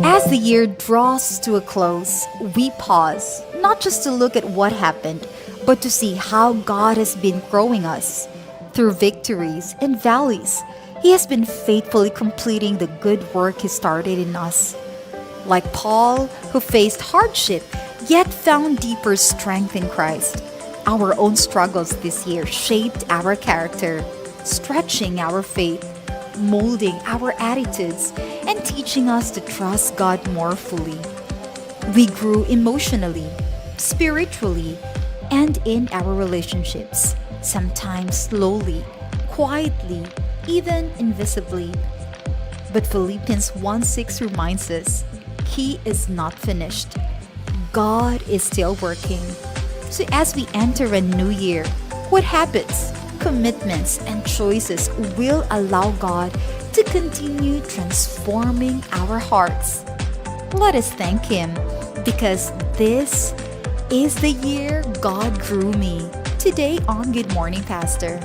As the year draws to a close, we pause, not just to look at what happened, but to see how God has been growing us. Through victories and valleys, He has been faithfully completing the good work He started in us. Like Paul, who faced hardship, yet found deeper strength in Christ. Our own struggles this year shaped our character, stretching our faith, molding our attitudes, and teaching us to trust God more fully. We grew emotionally, spiritually, and in our relationships, sometimes slowly, quietly, even invisibly. But Philippians 1:6 reminds us, He is not finished. God is still working. So as we enter a new year, what habits, commitments, and choices will allow God to continue transforming our hearts? Let us thank Him, because this is the year God grew me. Today on Good Morning Pastor.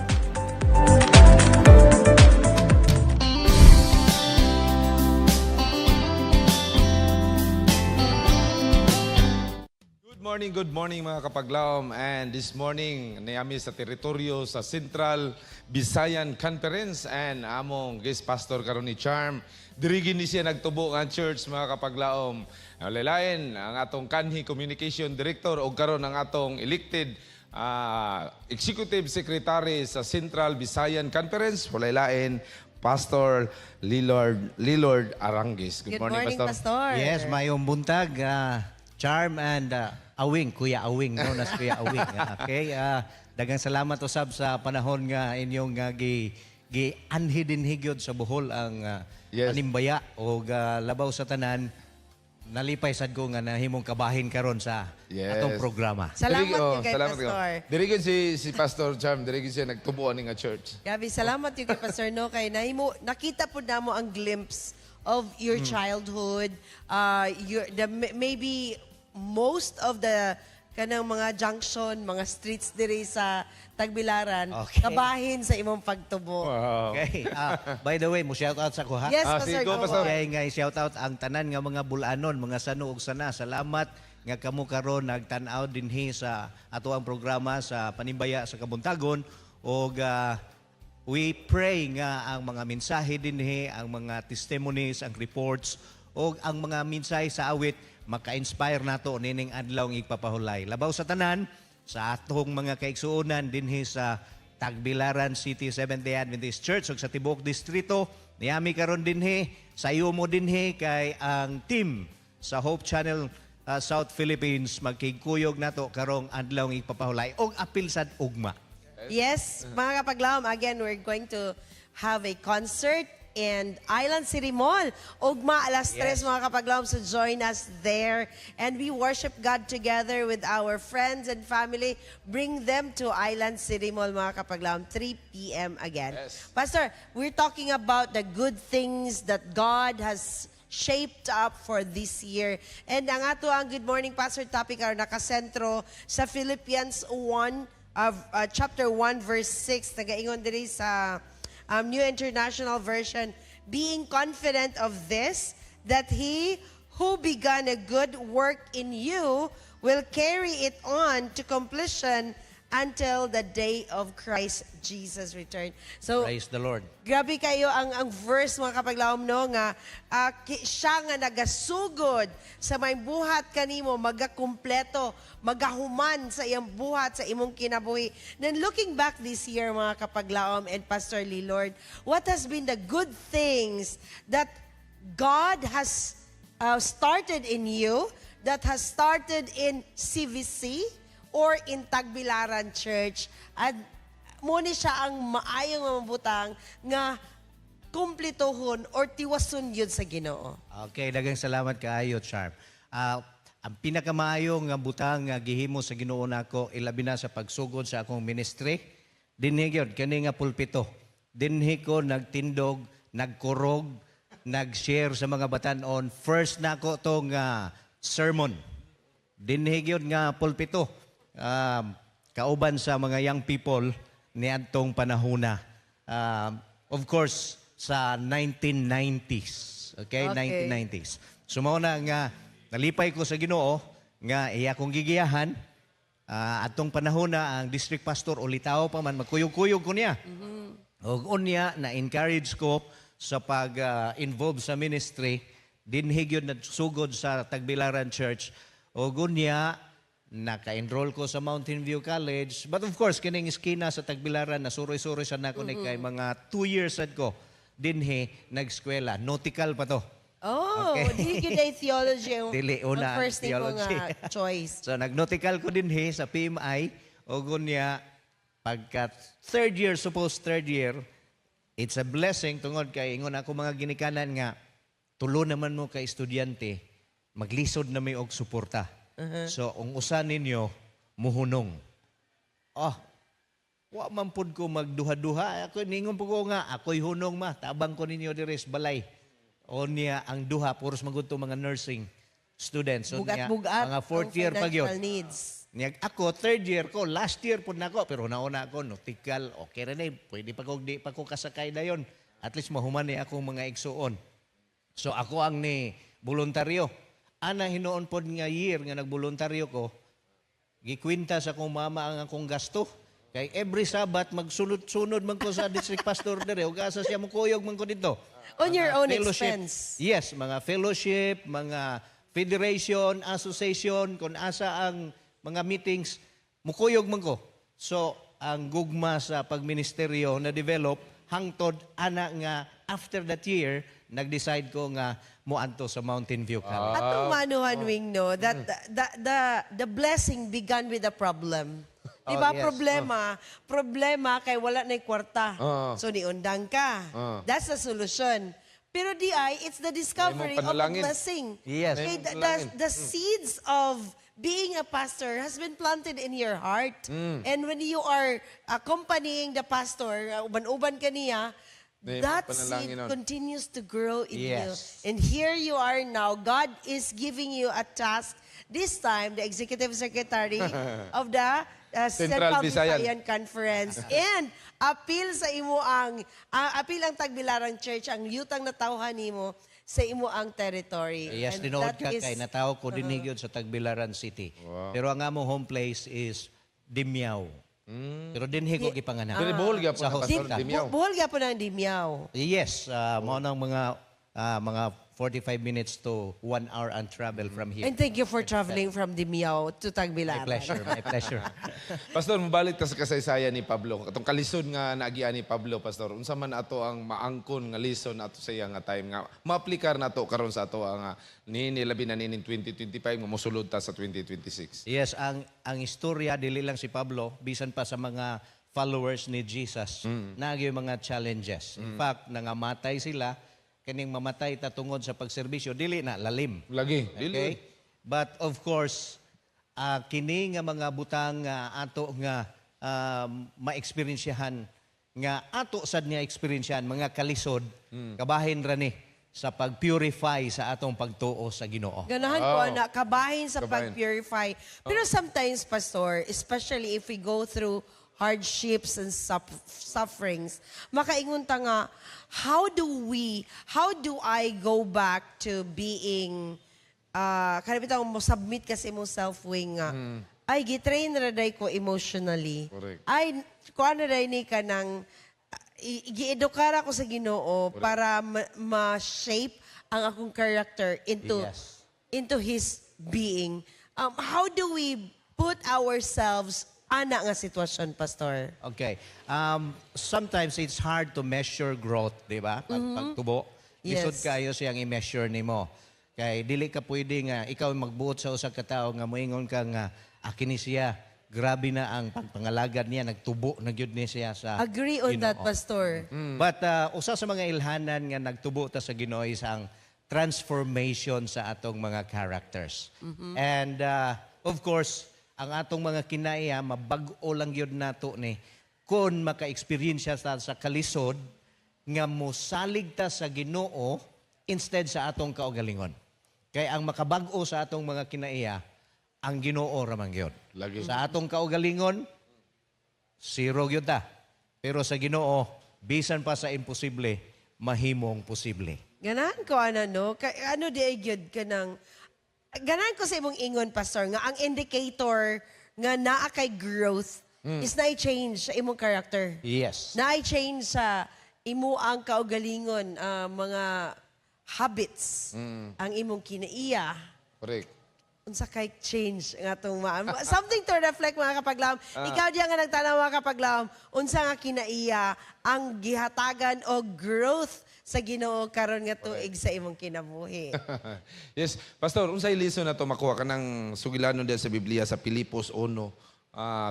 Good morning mga kapaglaom. And this morning, niyami sa teritoryo sa Central Visayan Conference and among guest pastor karon ni Charm. Dirigin ni siya nagtubo nga church mga kapaglaom. Lalain ang atong kanhi communication director o karon ang atong elected executive secretary sa Central Visayan Conference. Lalain Pastor Lilord Arangues. Good morning, Pastor. Yes, mayong buntag, Charm and Awing, Kuya Awing, known as Kuya Awing. Okay, dagang salamat usab sa panahon nga inyong gi-anhi din higyod sa Bohol ang animbaya o labaw sa tanan. Nalipay sad ko nga nahimong kabahin karon sa atong programa. Salamat yung kay Pastor. Dirigin si Pastor Charm, dirigin siya nagtubuan nga church. Gabi, salamat yung kay Pastor no kay nakita po namo ang glimpse of your childhood, maybe most of the kanang mga junction, mga streets diri sa Tagbilaran, kabahin sa imong pagtubo. Wow. Okay. By the way, mo shout out sa ko ha. Yes, Pastor. Go, Pastor. Okay, nga shout out ang tanan nga mga bulanon, mga sano ug sana. Salamat nga kamo karon nagtan-aw dinhi sa ato ang programa sa Panimbaya sa Kabuntagon og we pray nga ang mga mensahe dinhi, ang mga testimonies, ang reports o ang mga mensahe sa awit maka-inspire nato nining adlaw ng igpapahulay. Labaw sa tanan sa atong mga kaigsuonan dinhi sa Tagbilaran City Seventh-day Adventist Church ug sa tibuok distrito. Niyami karon dinhi sa iyo mo dinhi kay ang team sa Hope Channel South Philippines magkigkuyog nato karong adlaw ng igpapahulay og apil sad ugma. Yes, mga kapaglaom, again, we're going to have a concert in Island City Mall. Ugma, alas 3, mga kapaglaom, so join us there. And we worship God together with our friends and family. Bring them to Island City Mall, mga kapaglaom, 3 p.m. again. Yes. Pastor, we're talking about the good things that God has shaped up for this year. And ang ato ang Good Morning Pastor topic are nakasentro sa Philippians 1, chapter 1, verse 6. Nagaingon diri sa New International Version, being confident of this, that He who began a good work in you will carry it on to completion until the day of Christ Jesus' return. So, Praise the Lord. grabe kayo ang verse mga kapaglaom no nga siya nga nagasugod sa may buhat kanimo magakumpleto magahuman sa iyang buhat sa imong kinabuhi. Then looking back this year mga kapaglaom and Pastor Lilord, what has been the good things that God has started in you, that has started in CVC or in Tagbilaran Church, at muna siya ang maayong mabutang nga kumplitohon or tiwason yun sa Ginoo. Okay, dagang salamat kaayo, Charm. Ang pinakamaayo nga butang nga gihimo sa Ginoo nako ilabi na sa pagsugod sa akong ministry, dinhi gyud kani nga pulpito. Dinhi ko nagtindog, nagkurog, nag-share sa mga batan-on. First nako tong sermon. Dinhi gyud nga pulpito. Kauban sa mga young people niadtong panahona. Of course, sa 1990s. 90s. Okay? Okay. 1990s. So mao na nga nalipay ko sa Ginoo nga iya kong gigiyahan. Atong panahon na ang district pastor ulitaw pa man magkuyog-kuyog ko niya. Og unya na encourage ko sa pag-involve sa ministry dinhi gyud na sugod sa Tagbilaran Church. Og unya naka-enroll ko sa Mountain View College. But of course, kining iskina sa Tagbilaran, nasuroy-suroy sa nako ni kay mga 2 years sad ko. Dinhi, nag-eskwela. Nautical pa to. Oh, Okay. dili gyud ay theology ang Dili, una ang first nimo theology. nga choice. So, nag-nautical ko dinhi sa PMI. O gunya, pagka third year, it's a blessing tungod kay ingon ako mga ginikanan nga, tulo naman mo kay estudyante, maglisod na may og suporta. So, ang usa ninyo, muhunong. Wa man pud ko magduha-duha. Ako ningon po ko nga, ako'y hunong ma. Tabang ko ninyo dires balay. O niya ang duha, puros magudto mga nursing students. So, niya, Bugat-bugat mga fourth year pa financial yun. needs. Niya, ako, third year ko, last year po na ako, pero nauna ako, nautical, okay rin eh, pwede pa ko, di pa ko kasakay na yun. At least mahuman ni akong mga igsuon. So ako ang ni voluntaryo. Ana hinoon pod nga year nga nagboluntaryo ko, gikwinta sa akong mama ang akong gasto. Kay every Sabat magsunod-sunod man ko sa district pastor dire ug asa siya mukuyog man ko dito. On your own Fellowship. expense. Yes, mga fellowship, mga federation, association, kung asa ang mga meetings, mukuyog man ko. So, ang gugma sa pagministeryo na develop, hangtod, ana nga, after that year, nag-decide ko nga muanto sa Mountain View College. Atong manuhan wing no that the blessing began with a problem. Diba yes. problema kay wala na kwarta. So niundang ka. That's the solution. Pero di ay, it's the discovery May of mong a panalangin. blessing. Yes. Okay, May mong panalangin. the seeds of being a pastor has been planted in your heart. And when you are accompanying the pastor, uban-uban ka niya, May that panalangin seed nun. continues to grow in you. Yes. And here you are now. God is giving you a task. This time, the executive secretary of the Central Visayan Conference. And appeal sa imo appeal ang Tagbilaran Church, ang yutang na tawhan nimo sa imo ang territory. Yes, And tinuod that ka is- kay natawag ko dinigod sa Tagbilaran City. Pero ang among home place is Dimyao. Pero dinhi ko gipanganak. Dili buhol gyapon Sa ang hospital. Pastor Dimyao. Buhol gyapon ang Dimyao. Yes, mo nang mga 45 minutes to 1 hour ang travel from here. And thank you for traveling from Dimyao to My Tagbilaran. pleasure, my pleasure. Pastor, mabalik ta sa kasaysayan ni Pablo. Katong kalisod nga naagian ni Pablo, Pastor. Unsa man ato ang maangkon nga lesson ato sa iya nga time nga maaplikar nato karon sa ato ang labi na nin 2025 nga mosulod ta sa 2026. Yes, ang istorya dili lang si Pablo, bisan pa sa mga followers ni Jesus, nagyo mga challenges. In fact, nangamatay sila, kaning mamatay ta tungod sa pagserbisyo, dili na lalim. Lagi, dili. Okay? But of course, kini nga mga butang nga ato nga ma-experiensyahan nga ato sad niya experiensyahan mga kalisod kabahin ra ni sa pag-purify sa atong pagtuo sa Ginoo. Ganahan ko, anak, kabahin sa Kabahin. pag-purify. Pero sometimes, Pastor, especially if we go through hardships and sufferings, makaingon ta nga, how do I go back to being, kanabitang mo submit kasi mo self-wing nga, ay, gitrain na day ko emotionally. Correct. Ay, kuha na day ni ka ng, gi-edukara ko sa Ginoo para ma-shape ang akong character Yes. into His being. How do we put ourselves ana nga sitwasyon, Pastor? Okay. Sometimes it's hard to measure growth, di ba? Pagtubo. Yes. Lisod kayo siyang i-measure nimo. Kay dili ka pwede nga ikaw magbuot sa usa ka tawo nga moingon ka nga kini siya grabe na ang pangpangalagad niya, nagtubo na gyud ni siya sa Agree on that, Ginoo. Pastor. But usa sa mga ilhanan nga nagtubo ta sa Ginoo is ang transformation sa atong mga characters. And of course, ang atong mga kinaiya mabag-o lang gyud nato ni kun maka-experience sa kalisod nga mosalig ta sa Ginoo instead sa atong kaugalingon. Kay ang makabag-o sa atong mga kinaiya ang Ginoo ra man gyud. Lagi. Sa atong kaugalingon, zero gyud ta. Pero sa Ginoo, bisan pa sa imposible, mahimong posible. Ganahan ko no? Ano di ay gyud ka ng ganahan ko sa imong ingon pastor nga ang indicator nga naa kay growth is na change sa imong character. Yes. Na change sa imo ang kaugalingon, mga habits, ang imong kinaiya. Correct. Unsa kay change nga tong something to reflect mga kapaglawom. Ikaw diyan nga nagtanaw mga kapaglawom, unsa nga kinaiya ang gihatagan o growth sa Ginoo karon nga tuig sa imong kinabuhi. Yes, Pastor, unsay lesson na to makuha kanang sugilanon diyan sa Biblia sa Pilipos 1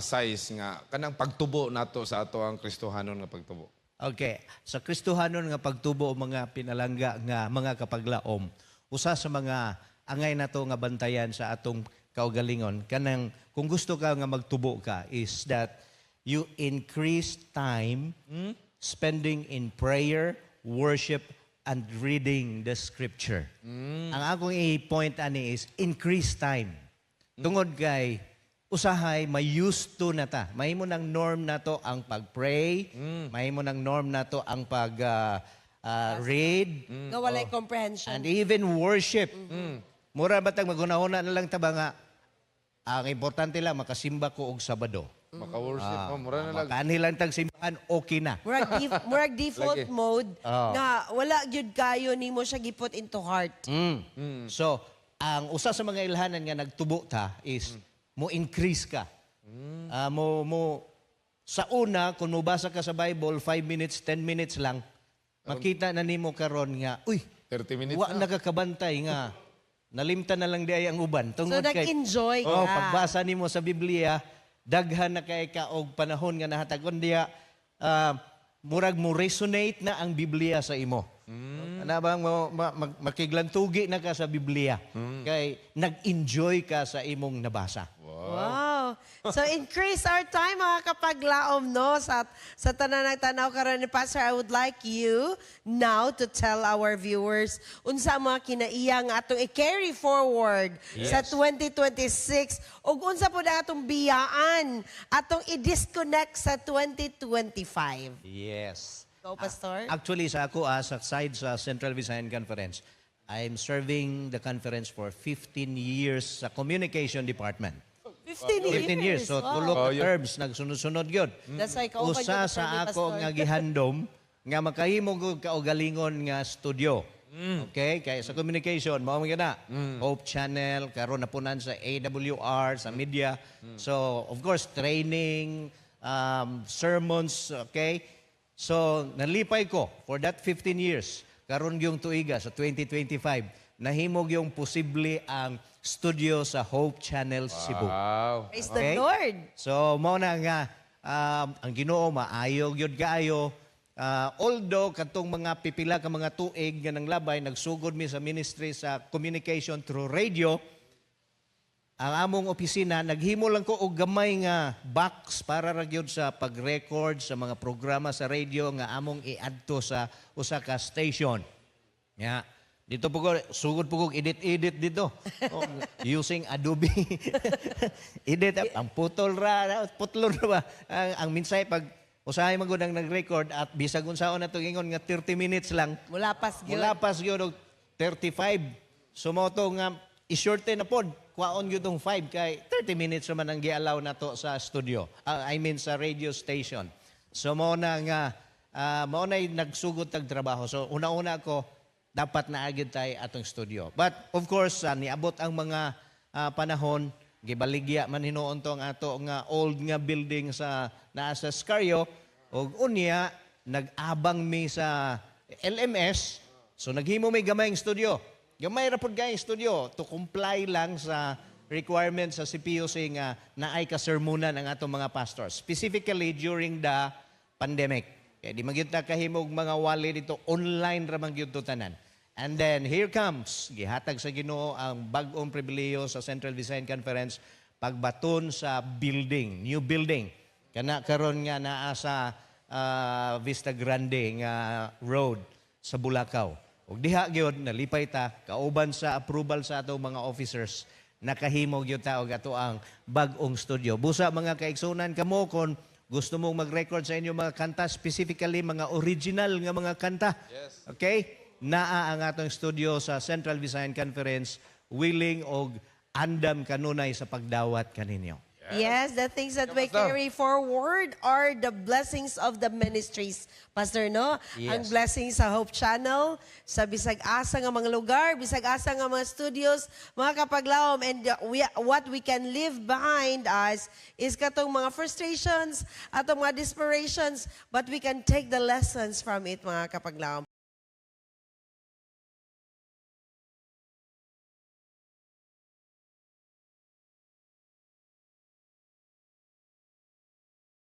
size nga kanang pagtubo nato sa ato ang Kristohanon nga pagtubo. Okay. Sa Kristohanon nga pagtubo mga pinalangga nga mga kapaglaom, usa sa mga angay na to nga bantayan sa atong kaugalingon kanang kung gusto ka nga magtubo ka is that you increase time spending in prayer, worship, and reading the scripture. Ang akong i-point ani is increase time. Tungod kay usahay may used to na ta. Mahimo nang norm na to ang pag-pray, mahimo nang norm na to ang pag read, Nga walay comprehension. and even worship. Mura batang magunahuna na lang taba nga ang importante lang makasimba ko og Sabado. Maka-worship mo, mura na lang. Makanilang tag simbahan, okay na. Murag default mode nga wala gyud kayo nimo siya giput into heart. So, ang usa sa mga ilhanan nga nagtubo ta is mo increase ka. Sa una, kung mubasa ka sa Bible, 5 minutes, 10 minutes lang, makita na nimo karon nga, uy, 30 minutes wa na. nakakabantay nga, nalimtan na lang di ay ang uban. So Tungod kay- nag-enjoy ka. pagbasa nimo sa Biblia, daghan na kay ka og panahon nga nahatagon diya, murag mo resonate na ang Biblia sa imo. Ana bang makiglantugi na ka sa Biblia kay nag-enjoy ka sa imong nabasa. Wow. So increase our time mga kapaglaom no sa tanan ng tanaw karon ni Pastor. I would like you now to tell our viewers unsa ang mga kinaiya nga atong i-carry forward sa 2026 ug unsa pud ang atong biyaan atong i-disconnect sa 2025. Yes. Go Pastor. Actually sa ako sa side sa Central Visayan Conference, I'm serving the conference for 15 years sa communication department. 15 years. So, Wow. tulo ka terms, nagsunod-sunod yun. That's like kauban Usa yun, sa Pastor. ako nga gihandom, nga makahimo ko kaugalingon nga studio. Okay? Kaya sa communication, mao man na. Hope Channel, karon napunan sa AWR, sa media. So, of course, training, sermons, okay? So, nalipay ko for that 15 years. Karon yung tuiga sa 2025, nahimog yung posible ang studio sa Hope Channel Cebu. Wow. Praise Okay? the Lord. So, mao na nga, ang Ginoo maayog yun kaayo. Although, katong mga pipila ka mga tuig nga ng labay, nagsugod mi sa ministry sa communication through radio, ang among opisina, naghimo lang ko og gamay nga box para ra gyud sa pag-record sa mga programa sa radio nga among i-adto sa usa ka station. Ya. Dito po ko, sugod po ko edit-edit dito. Oh, using Adobe. Edit, ang putlor ra ba? Ang minsay pag usahay magud ang nag-record at bisag unsaon na ingon nga 30 minutes lang. Mula pas gyud. Mula pas gyud og 35. Sumoto nga i-shorten na pod. Kwaon gyud tong 5 kay 30 minutes naman ang gi-allow nato sa studio. I mean sa radio station. So mao na nga mao na nagsugod tag trabaho. So una-una ko dapat na agad tayo atong studio. But of course, niabot ang mga panahon, gibaligya man hinuon tong ato nga old nga building sa naa sa Scario og unya nag-abang mi sa LMS. So naghimo may gamayng studio. Gamay ra pud gayong studio to comply lang sa requirements sa CPUC nga naay kasermonan ang atong mga pastors, specifically during the pandemic. Kaya di magyud ta kahimog mga wali dito, online ra man gyud to tanan. And then here comes gihatag sa Ginoo ang bag-ong pribilehiyo sa Central Visayan Conference pagbaton sa building, new building. Kana karon nga naa sa Vista Grande nga road sa Bulacau. Ug diha gyud nalipay ta kauban sa approval sa ato mga officers nakahimo gyud ta og ato ang bag-ong studio. Busa mga kaigsunan kamo kon gusto mong mag-record sa inyong mga kanta, specifically mga original nga mga kanta. Yes. Okay? naa ang atong studio sa Central Visayan Conference willing og andam kanunay sa pagdawat kaninyo. Yes, the things that we Pastor. carry forward are the blessings of the ministries. Pastor, no? Yes. Ang blessings sa Hope Channel, sa bisag-asa nga mga lugar, bisag-asa nga mga studios, mga kapaglawom, and what we can leave behind us is katong mga frustrations, atong mga desperations, but we can take the lessons from it, mga kapaglawom.